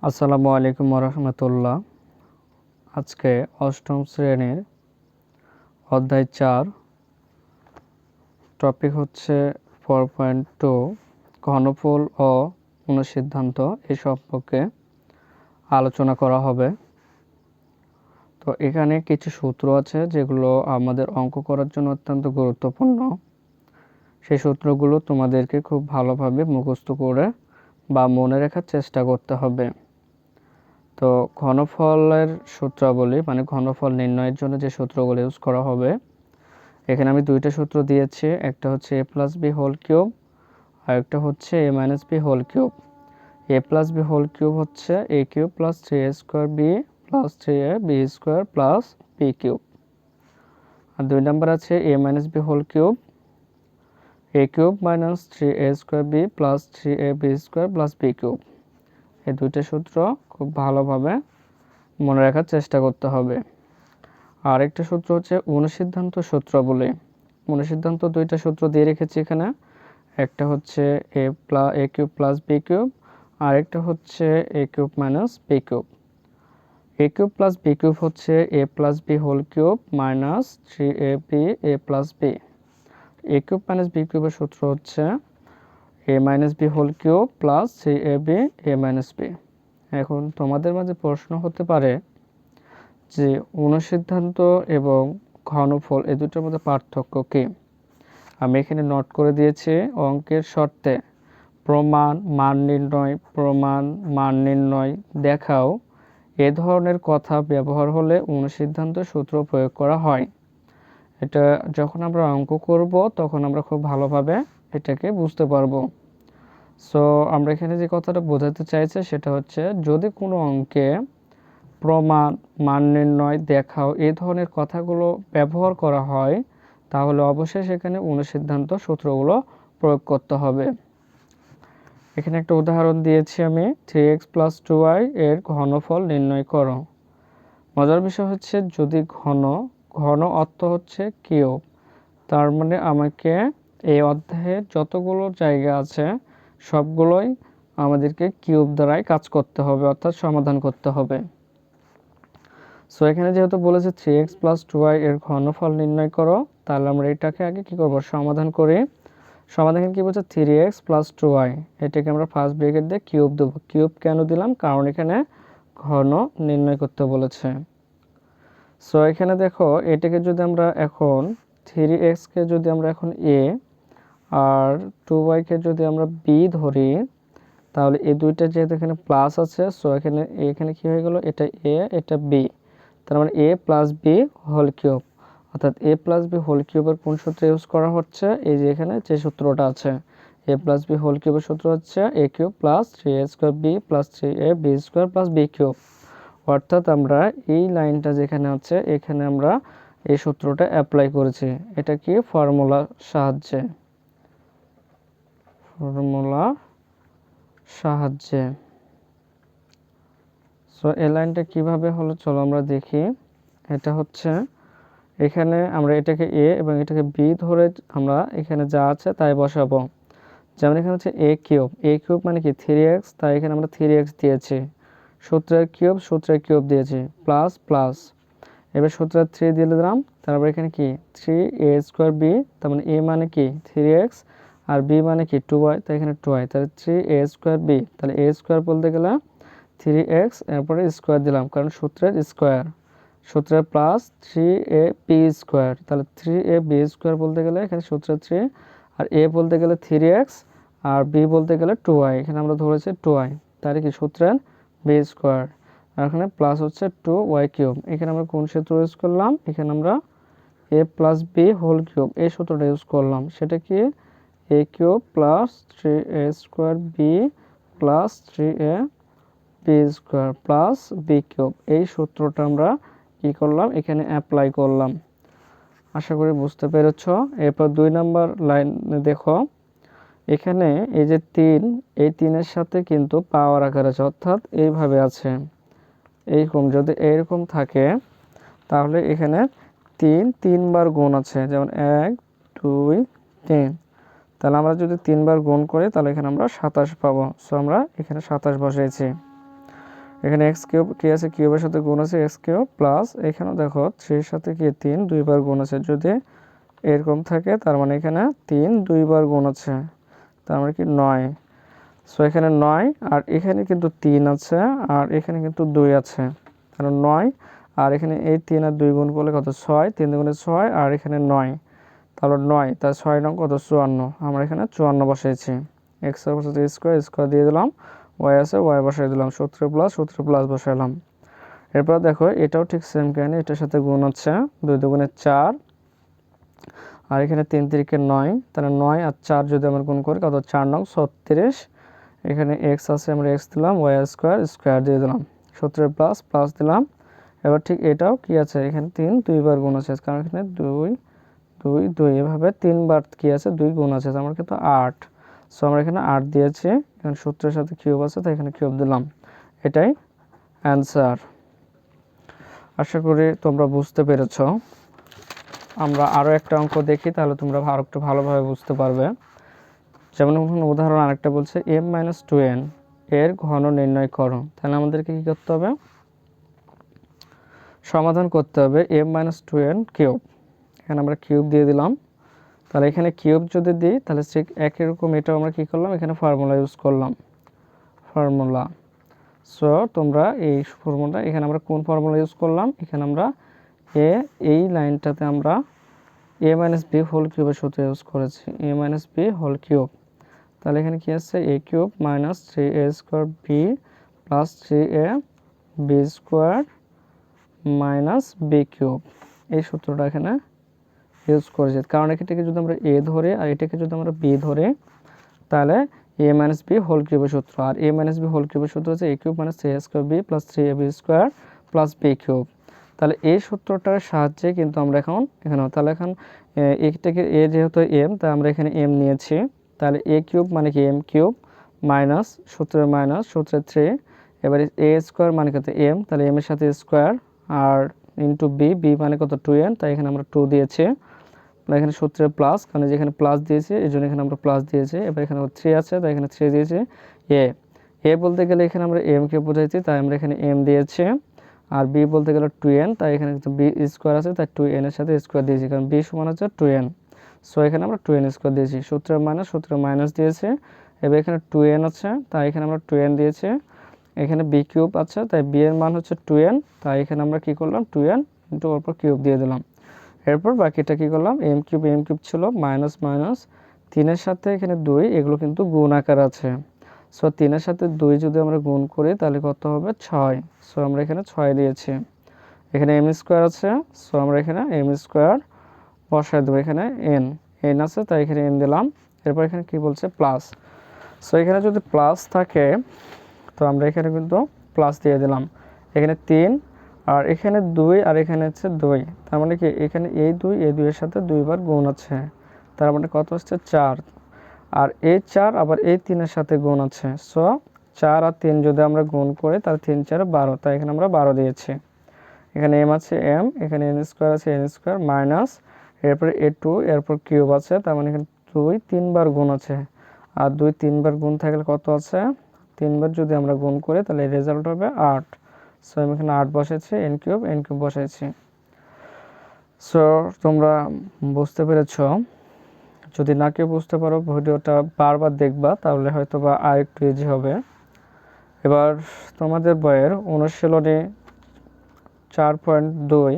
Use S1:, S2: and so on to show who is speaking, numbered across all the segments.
S1: আসসালামু আলাইকুম রহমতুল্লাহ। আজকে অষ্টম শ্রেণীর অধ্যায় 4 টপিক হচ্ছে 4.2 ঘনফল ও অনুসিদ্ধান্ত এই সম্পর্কে আলোচনা করা হবে। তো এখানে কিছু সূত্র আছে যেগুলো আমাদের অঙ্ক করার জন্য অত্যন্ত গুরুত্বপূর্ণ। সেই সূত্রগুলো তোমাদেরকে খুব ভালোভাবে মুখস্থ করে বা মনে রাখার চেষ্টা করতে হবে। তো ঘনফলের সূত্রাবলী মানে ঘনফল নির্ণয়ের জন্য যে সূত্রগুলো ইউজ করা হবে, এখানে আমি দুইটা সূত্র দিয়েছি। একটা হচ্ছে a plus B whole cube আর একটা হচ্ছে a minus b whole cube. a plus B whole cube হচ্ছে a cube plus 3a square B plus 3a B square plus B cube. আর দুই নম্বর আছে a minus b whole cube a cube minus 3a square B plus 3a B square plus B cube. এই দুইটা সূত্র খুব ভালোভাবে মনে রাখার চেষ্টা করতে হবে। আরেকটা সূত্র হচ্ছে অনুসিদ্ধান্ত সূত্রাবলী। অনুসিদ্ধান্ত দুইটা সূত্র দিয়ে রেখেছি এখানে। একটা হচ্ছে a cube plus B cube আর একটা হচ্ছে a cube minus b cube. a cube plus B cube হচ্ছে a plus B whole cube minus 3ab a plus b. a cube minus b কিউবের সূত্র হচ্ছে a minus b whole cube plus 3ab a minus b. এখন তোমাদের মাঝে প্রশ্ন হতে পারে যে অনুসিদ্ধান্ত এবং ঘনফল এই দুটোর মধ্যে পার্থক্য কী। আমি এখানে নোট করে দিয়েছি অঙ্কের শর্তে প্রমাণ মান নির্ণয় দেখাও এ ধরনের কথা ব্যবহার হলে অনুসিদ্ধান্ত সূত্র প্রয়োগ করা হয়। এটা যখন আমরা অঙ্ক করব তখন আমরা খুব ভালোভাবে এটাকে বুঝতে পারবো। সো আমরা এখানে যে কথাটা বোঝাতে চাইছে সেটা হচ্ছে যদি কোনো অঙ্কে প্রমাণ মান নির্ণয় দেখাও এই ধরনের কথাগুলো ব্যবহার করা হয় তাহলে অবশ্যই সেখানে অনুসিদ্ধান্ত সূত্রগুলো প্রয়োগ করতে হবে। এখানে একটা উদাহরণ দিয়েছি আমি 3x প্লাস 2y এর ঘনফল নির্ণয় করো। মজার বিষয় হচ্ছে যদি ঘন অর্থ হচ্ছে কিউব, তার মানে আমাকে এই অধ্যায়ে যতগুলো জায়গা আছে সবগুলোই আমাদেরকে কিউব দ্বারাই কাজ করতে হবে, অর্থাৎ সমাধান করতে হবে। সো এখানে যেহেতু বলেছে 3x প্লাস 2y এর ঘনফল নির্ণয় করো, তাহলে আমরা এটাকে আগে কি করব, সমাধান করি। সমাধান কি বলছে 3x প্লাস 2y, এটাকে আমরা ফার্স্ট ব্র্যাকেট দিয়ে কিউব দেবো। কিউব কেন দিলাম, কারণ এখানে ঘন নির্ণয় করতে বলেছে। সো এখানে দেখো এটাকে যদি আমরা এখন 3x কে যদি আমরা এখন a আর 2y কে যদি আমরা b ধরি, তাহলে এই দুইটা যেহেতু এখানে প্লাস আছে, সো এখানে কি হয়ে গেল, এটা a এটা b, তার মানে a plus B whole cube. অর্থাৎ a প্লাস বি হোল কিউবের কোন সূত্র ইউজ করা হচ্ছে, এই যে এখানে যে সূত্রটা আছে a প্লাস বি হোল কিউবের সূত্র হচ্ছে a cube plus 3a square B plus 3a B square plus B cube. অর্থাৎ আমরা এই লাইনটা যেখানে আছে এখানে আমরা এই সূত্রটা অ্যাপ্লাই করেছি। এটা কি ফর্মুলার সাহায্যে। সো এই লাইনটা কিভাবে হলো চলো আমরা দেখি। এটা হচ্ছে এখানে আমরা এটাকে a এবং এটাকে b ধরে আমরা এখানে যা আছে তাই বসাবো। যেমন এখানে হচ্ছে a কিউব মানে কি 3x, তাই এখানে আমরা 3x দিয়েছি। সূত্রের কিউব দিয়েছি প্লাস প্লাস, এবার সূত্রের 3 দিয়ে দিলাম, তারপর এখানে কি 3a স্কোয়ার b, তার মানে a মানে কি 3x আর b মানে কি 2y, তাই এখানে 2y, তাহলে 3a স্কোয়ার b, তাহলে a স্কোয়ার বলতে গেলে 3x এরপরে স্কোয়ার দিলাম কারণ সূত্রের স্কোয়ার, সূত্রের প্লাস 3ab স্কোয়ার, তাহলে 3ab স্কোয়ার বলতে গেলে এখানে সূত্রের 3 আর a বলতে গেলে 3x আর b বলতে গেলে 2y, এখানে আমরা ধরেছি 2y, তাহলে কি সূত্রের b স্কোয়ার আর এখানে প্লাস হচ্ছে 2y কিউব। এখানে আমরা কোন সূত্র ইউজ করলাম, এখানে আমরা a plus B whole cube এই সূত্রটা ইউজ করলাম। সেটা কি a cube plus 3a square B plus 3a B square plus B cube, এই সূত্রটা আমরা কি করলাম এখানে অ্যাপ্লাই করলাম। আশা করি বুঝতে পেরেছ। এরপর 2 নাম্বার লাইন দেখো, এখানে এই যে 3, এই 3-এর সাথে কিন্তু পাওয়ার আকার আছে, অর্থাৎ এইভাবে আছে। এইরকম যদি এইরকম থাকে তাহলে এখানে 3 বার গুণ আছে, যেমন 1 2 3, তাহলে আমরা যদি 3 বার গুণ করি তাহলে এখানে আমরা 27 পাবো। সো আমরা এখানে 27 বসাইছি। এখানে এক্স কিউব কি আছে, কিউবের সাথে গুণ আছে এক্স কিউব প্লাস এখানে দেখো 3 সাথে কি 3 দুইবার গুণ আছে, যদি এরকম থাকে তার মানে এখানে 3 দুইবার গুণ আছে, তার মানে কি 9। সো এখানে 9 আর এখানে কিন্তু 3 আছে আর এখানে কিন্তু 2 আছে, কারণ 9 আর এখানে এই 3 আর 2 গুণ করলে কত 6, 3 দুগুণে 6 আর এখানে 9, তাহলে 9 তার 6 নং কত 54, আমরা এখানে 54 বসাইছি। এক্স এর সাথে স্কোয়ার স্কোয়ার দিয়ে দিলাম, ওয়াই আছে ওয়াই বসাই দিলাম, সূত্র প্লাস বসাইলাম। এরপর দেখো এটাও ঠিক সেম কাহিনী, এটার সাথে গুণ হচ্ছে 2 দুগুণে 4 আর এখানে 3 তিরিকে 9, তাহলে 9 আর 4 যদি আমরা গুণ করি কত 4 নং 36। এখানে এক্স আছে আমরা এক্স দিলাম, ওয়াই স্কোয়ার স্কোয়ার দিয়ে দিলাম, সূত্রের প্লাস দিলাম। এবার ঠিক এটাও কি আছে, এখানে 3 দুইবার গুণ আছে, কারণ এখানে 2 2 2 এভাবে 3 বার কি আছে 2 গুণ আছে, আমার কিন্তু 8। সো আমরা এখানে 8 দিয়েছি, এখানে সূত্রের সাথে কিউব আছে তাই এখানে কিউব দিলাম, এটাই অ্যান্সার। আশা করি তোমরা বুঝতে পেরেছ। আমরা আরও একটা অঙ্ক দেখি, তাহলে তোমরা আরও একটু ভালোভাবে বুঝতে পারবে। যেমন উদাহরণ আরেকটা বলছে m-2n এর ঘন নির্ণয় করো, তাহলে আমাদেরকে কী করতে হবে, সমাধান করতে হবে m-2n কিউব। এখানে আমরা কিউব দিয়ে দিলাম, তাহলে এখানে কিউব যদি দিই তাহলে ঠিক একই রকম এটাও আমরা কী করলাম, এখানে ফর্মুলা ইউজ করলাম, ফর্মুলা। সো তোমরা এই ফর্মুলা এখানে আমরা কোন ফর্মুলা ইউজ করলাম, এখানে আমরা এই লাইনটাতে আমরা a-b হোল কিউবের সূত্র ইউজ করেছি, a-b হোল কিউব। তাহলে এখানে কি আছে, a cube minus 3a square b plus 3ab square minus b cube, এই সূত্রটা এখানে ইউজ করেছি। কারণ এটাকে যদি আমরা a ধরে আর এটাকে যদি আমরা b ধরে, তাহলে a-b হোল কিউবের সূত্র, আর a-b হোল কিউবের সূত্র হচ্ছে a cube minus 3a square b plus 3ab square plus b cube. তাহলে এই সূত্রটার সাহায্যে কিন্তু আমরা এখানে তাহলে এখন এটাকে a যেহেতু m, তাই আমরা এখানে m নিয়েছি, তাহলে a কিউব মানে কি m কিউব মাইনাস সূত্রের 3, এবারে a স্কোয়ার মানে কত m, তাহলে m এর সাথে স্কোয়ার আর ইন্টু b মানে কত 2n, তাই এখানে আমরা 2 দিয়েছি, এখানে সূত্রের প্লাস, কারণ যেখানে প্লাস দিয়েছি এই জন্য এখানে আমরা প্লাস দিয়েছি। এবার এখানে 3 আছে তাই এখানে 3 দিয়েছি। এ বলতে গেলে এখানে আমরা m কে বোঝাইছি তাই আমরা এখানে m দিয়েছি, আর b বলতে গেলে 2n, তাই এখানে b স্কোয়ার আছে তাই 2n এর সাথে স্কোয়ার দিয়েছি, কারণ b সমান হচ্ছে 2n। সো এখানে আমরা 2n স্কোয়ার দিয়েছি, সূত্রের মাইনাস দিয়েছে। এবার এখানে 2n আছে তাই এখানে আমরা 2n দিয়েছি, এখানে b কিউব আছে তাই b এর মান হচ্ছে 2n, তাই এখানে আমরা কি করলাম 2n ইন্টু ওর পর কিউব দিয়ে দিলাম। এরপর বাকিটা কি করলাম, m কিউব ছিল মাইনাস 3 এর সাথে এখানে 2, এগুলো কিন্তু গুণ আকার আছে। সো 3 এর সাথে 2 যদি আমরা গুণ করি তাহলে কত হবে 6। সো আমরা এখানে 6 দিয়েছি, এখানে m স্কোয়ার আছে, সো আমরা এখানে m স্কোয়ার বসায় দেবো, এখানে n আছে তাই এখানে n দিলাম। এরপর এখানে কি বলছে প্লাস, সো এখানে যদি প্লাস থাকে তো আমরা এখানে কিন্তু প্লাস দিয়ে দিলাম, এখানে 3 আর এখানে 2 আর এখানে হচ্ছে 2, তার মানে কি এখানে এই 2 এর সাথে 2 বার গুণ আছে, তার মানে কত হচ্ছে 4, আর এই 4 আবার এই 3 এর সাথে গুণ আছে। সো 4 আর 3 যদি আমরা গুণ করি তাহলে 3 4 12, তাই এখানে আমরা 12 দিয়েছি। এখানে m আছে m, এখানে n স্কোয়ার আছে n স্কোয়ার মাইনাস, এরপরে a2 এরপর কিউব আছে, তার মানে এখানে 2 3 বার গুণ আছে, আর 2 3 বার গুণ থাকলে কত আছে 3 বার যদি আমরা গুণ করি তাহলে রেজাল্ট হবে 8। সো আমি এখানে 8 বসাইছি, n কিউব বসাইছি। সো তোমরা বুঝতে পেরেছ, যদি না কেউ বুঝতে পারো ভিডিওটা বারবার দেখবা তাহলে হয়তো বা আর একটু ইজি হবে। এবার তোমাদের বইয়ের অনুশীলনী 4.2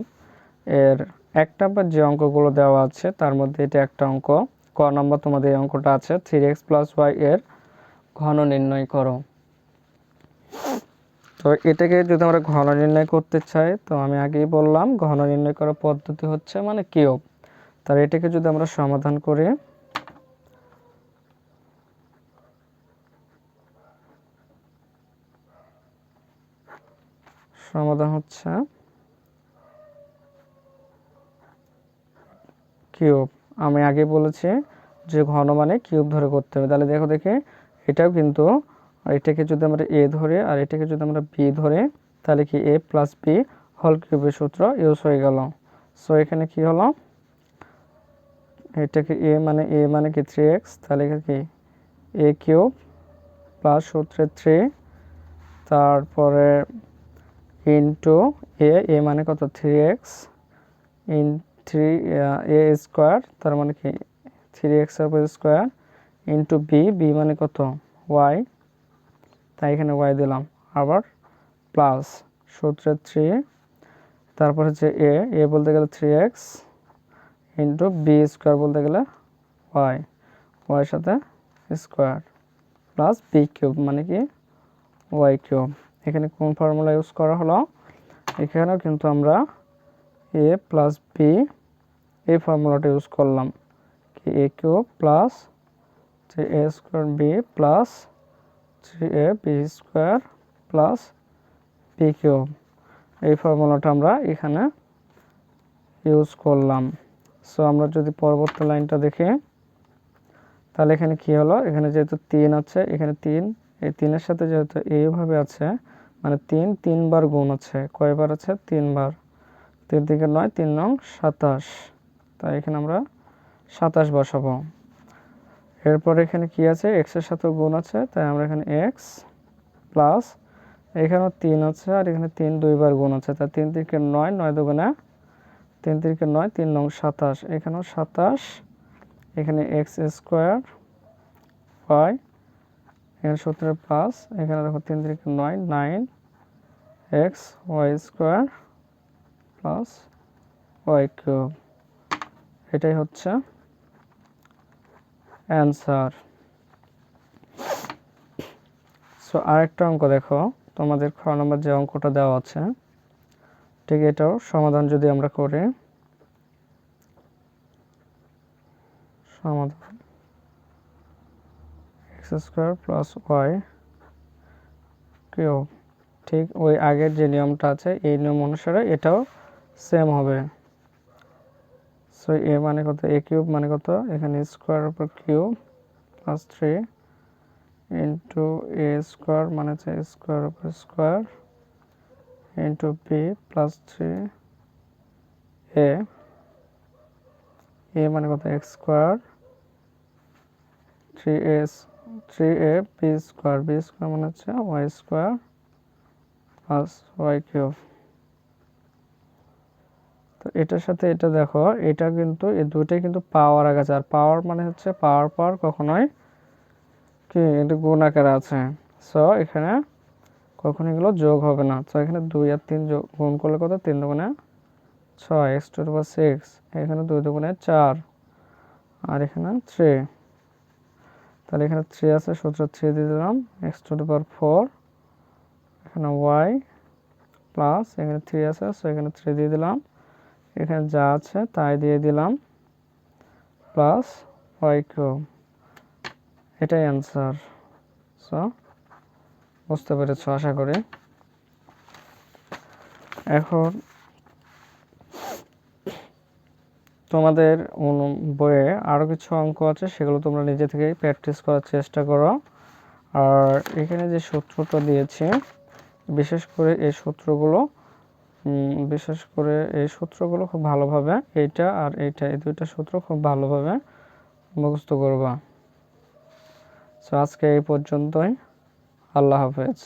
S1: এর 1 নাম্বার যে অঙ্কগুলো দেওয়া আছে তার মধ্যে এটা একটা অঙ্ক, ক নম্বর তোমাদের এই অঙ্কটা আছে 3x + y এর ঘন নির্ণয় করো। তো এটাকে যদি আমরা ঘন নির্ণয় করতে চাই তো আমি আগেই বললাম ঘন নির্ণয় করার পদ্ধতি হচ্ছে মানে কিউব। তাহলে এটাকে যদি আমরা সমাধান করি, সমাধান হচ্ছে কিউব। আমি আগে বলেছি যে ঘন মানে কিউব ধরে করতে হবে, তাহলে দেখে এটাও কিন্তু, এটাকে যদি আমরা a ধরে আর এটাকে যদি আমরা b ধরে তাহলে কি a + b হোল কিউবের সূত্র ইউজ হয়ে গেল। সো এখানে কি হলো, এটাকে a মানে কি 3x, তাহলে কি a কিউব প্লাস সূত্রে 3 তারপরে ইন্টু এ মানে কত 3x ইন 3 এ স্কোয়ার, তার মানে কি 3x এর উপর স্কোয়ার ইন্টু বি মানে কত ওয়াই, তাই এখানে ওয়াই দিলাম। আবার প্লাস সূত্রে 3, তারপর হচ্ছে এ বলতে গেলে 3x ইন্টু বি স্কোয়ার বলতে গেলে ওয়াই সাথে স্কোয়ার প্লাস বি কিউব মানে কি ওয়াই কিউব। এখানে কোন ফর্মুলা ইউজ করা হলো, এখানেও কিন্তু আমরা এ প্লাস বি এই ফর্মুলাটা ইউজ করলাম, কি a cube plus 3a square B plus 3a B square plus B cube, এই ফর্মুলাটা আমরা এখানে ইউজ করলাম। সো আমরা যদি পরবর্তী লাইনটা দেখি, তাহলে এখানে কি হলো, এখানে যেহেতু 3 আছে, এখানে 3, এই 3-এর সাথে যেহেতু এইভাবে আছে, মানে 3 বার গুণ আছে, কয়বার আছে 3 বার, 3 থেকে 9, 3 নং 27, তাই এখানে আমরা 27 বসাবো। এরপর এখানে কি আছে, x এর সাথে গুণ আছে, তাই আমরা এখানে x প্লাস এখানেও 3 আছে আর এখানে 3 2বার গুণ আছে, তাই 3 থেকে 9, 9 দুগুণে 3 থেকে 9, 3 নং 27, এখানেও 27, এখানে x স্কোয়ার y, এখানে সূত্রের প্লাস, এখানে দেখো 3 থেকে 9, 9x y square plus Y cube, এটাই হচ্ছে অ্যান্সার। সো আরেকটা অঙ্ক দেখো, তোমাদের খ নম্বর যে অঙ্কটা দেওয়া আছে, ঠিক এটাও সমাধান যদি আমরা করি, সমাধান X square plus Y cube, ঠিক ওই আগের যে নিয়মটা আছে এই নিয়ম অনুসারে এটাও সেম হবে। সো এ মানে কত, এ কিউব মানে কত, এখানে স্কোয়ার উপর cube plus 3 into A square মানে হচ্ছে স্কোয়ার উপর square into B plus 3 A মানে কত X square 3a B square মানে হচ্ছে Y square plus Y cube. তো এটার সাথে এটা দেখো, এটা কিন্তু এই দুইটাই কিন্তু পাওয়ার আগে আছে, আর পাওয়ার মানে হচ্ছে পাওয়ার কখনোই কি এটা গুণ আকারে আছে। সো এখানে কখনো এগুলো যোগ হবে না। সো এখানে 2 আর 3 গুণ করলে কত, 3 দুগুণে 6 x টু দি পাওয়ার 6, এখানে 2 দুগুণে 4 আর এখানে 3, তাহলে এখানে 3 আছে, সূত্র 3 দিয়ে দিলাম, x টু দি পাওয়ার 4, এখানে y প্লাস এখানে 3 আছে, সো এখানে 3 দিয়ে দিলাম, এখানে যা আছে তাই দিয়ে দিলাম প্লাস ওয়াই কিউব, এটাই অ্যান্সার। সো বুঝতে পেরেছো আশা করি। এখন তোমাদের বইয়ে আরও কিছু অঙ্ক আছে, সেগুলো তোমরা নিজে থেকেই প্র্যাকটিস করার চেষ্টা করো। আর এখানে যে সূত্রটা দিয়েছি, বিশেষ করে এই সূত্রগুলো খুব ভালোভাবে, এইটা আর এইটা, এই দুইটা সূত্র খুব ভালোভাবে মুখস্থ করবা। সো আজকে এই পর্যন্তই, আল্লাহ হাফেজ।